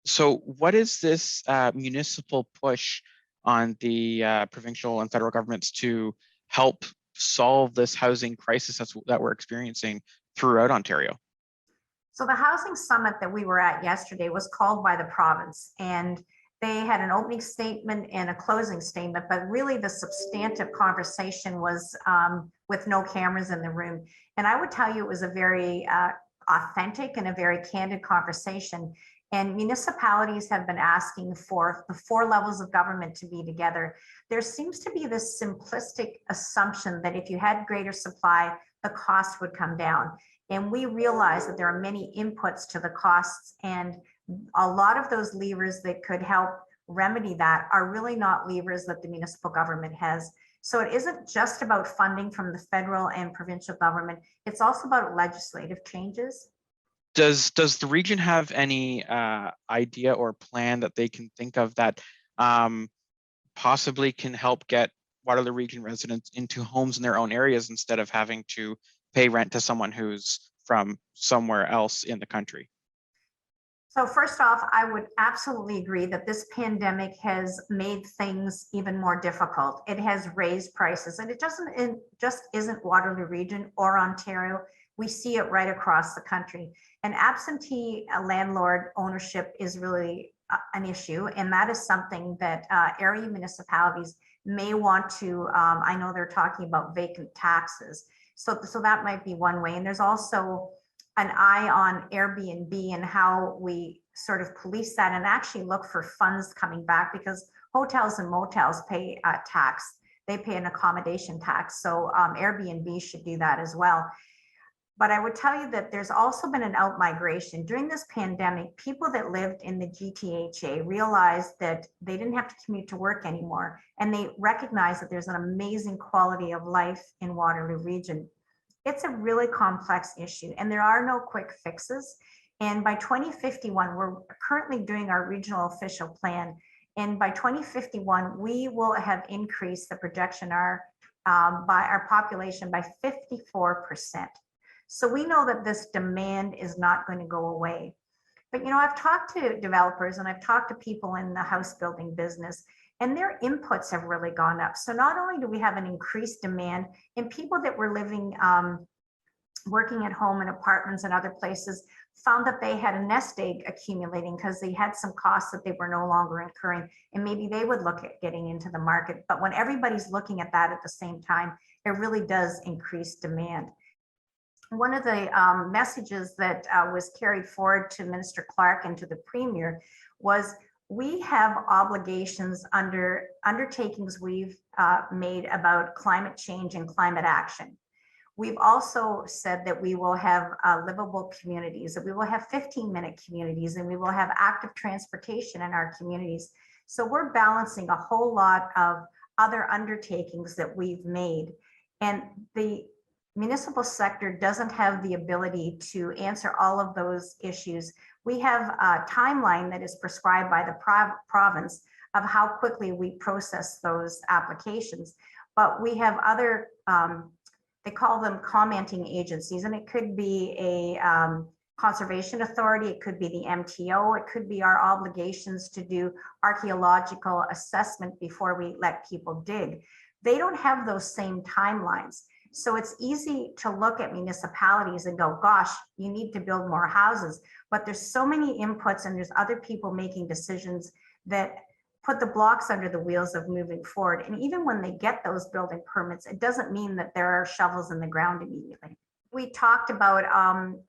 So what is this municipal push on the provincial and federal governments to help solve this housing crisis that we're experiencing throughout Ontario? So the housing summit that we were at yesterday was called by the province, and they had an opening statement and a closing statement, but really the substantive conversation was with no cameras in the room. And I would tell you it was a very authentic and a very candid conversation. And municipalities have been asking for the four levels of government to be together. There seems to be this simplistic assumption that if you had greater supply, the cost would come down. And we realize that there are many inputs to the costs, and a lot of those levers that could help remedy that are really not levers that the municipal government has. So it isn't just about funding from the federal and provincial government, it's also about legislative changes. Does the region have any idea or plan that they can think of that possibly can help get Waterloo Region residents into homes in their own areas instead of having to pay rent to someone who's from somewhere else in the country? So first off, I would absolutely agree that this pandemic has made things even more difficult. It has raised prices, and it just isn't Waterloo Region or Ontario. We see it right across the country. And absentee landlord ownership is really an issue, and that is something that area municipalities may want to. I know they're talking about vacant taxes, so that might be one way. And there's also an eye on Airbnb and how we sort of police that and actually look for funds coming back, because hotels and motels pay tax. They pay an accommodation tax. So Airbnb should do that as well. But I would tell you that there's also been an out migration. During this pandemic, people that lived in the GTHA realized that they didn't have to commute to work anymore. And they recognized that there's an amazing quality of life in Waterloo Region. It's a really complex issue, and there are no quick fixes. And by 2051, we're currently doing our regional official plan. And by 2051, we will have increased the projection by our population by 54%. So we know that this demand is not going to go away. But I've talked to developers and I've talked to people in the house building business, and their inputs have really gone up. So not only do we have an increased demand, and people that were living, working at home in apartments and other places found that they had a nest egg accumulating because they had some costs that they were no longer incurring, and maybe they would look at getting into the market. But when everybody's looking at that at the same time, it really does increase demand. One of the messages that was carried forward to Minister Clark and to the Premier was, we have obligations under undertakings we've made about climate change and climate action. We've also said that we will have livable communities, that we will have 15-minute communities, and we will have active transportation in our communities. So we're balancing a whole lot of other undertakings that we've made. And the municipal sector doesn't have the ability to answer all of those issues. We have a timeline that is prescribed by the province of how quickly we process those applications. But we have other, they call them commenting agencies, and it could be a conservation authority, it could be the MTO, it could be our obligations to do archaeological assessment before we let people dig. They don't have those same timelines. So it's easy to look at municipalities and go, gosh, you need to build more houses. But there's so many inputs, and there's other people making decisions that put the blocks under the wheels of moving forward. And even when they get those building permits, it doesn't mean that there are shovels in the ground immediately. We talked about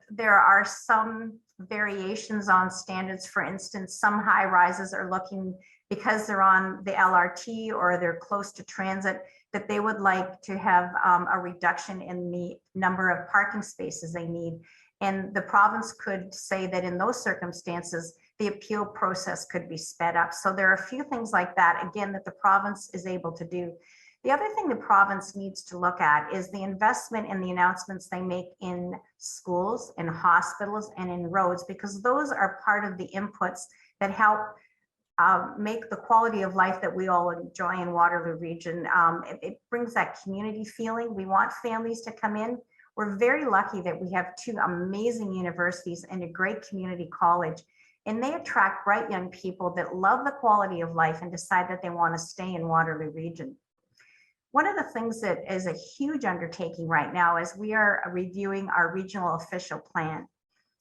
there are some variations on standards. For instance, some high rises are looking, because they're on the LRT or they're close to transit, that they would like to have a reduction in the number of parking spaces they need. And the province could say that in those circumstances, the appeal process could be sped up. So there are a few things like that, again, that the province is able to do. The other thing the province needs to look at is the investment and the announcements they make in schools, in hospitals, and in roads, because those are part of the inputs that help make the quality of life that we all enjoy in Waterloo Region. It brings that community feeling. We want families to come in. We're very lucky that we have two amazing universities and a great community college. and they attract bright young people that love the quality of life and decide that they want to stay in Waterloo region. One of the things that is a huge undertaking right now is we are reviewing our regional official plan.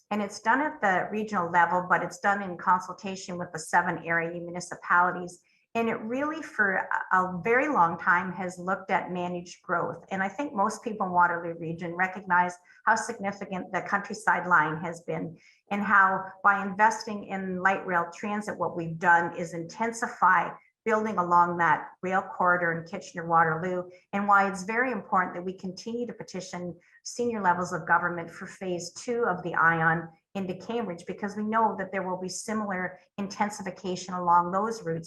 And it's done at the regional level, but it's done in consultation with the 7 area municipalities. And it really, for a very long time, has looked at managed growth. And I think most people in Waterloo region recognize how significant the countryside line has been, and how by investing in light rail transit, what we've done is intensify building along that rail corridor in Kitchener-Waterloo, and why it's very important that we continue to petition senior levels of government for phase 2 of the ION into Cambridge, because we know that there will be similar intensification along those routes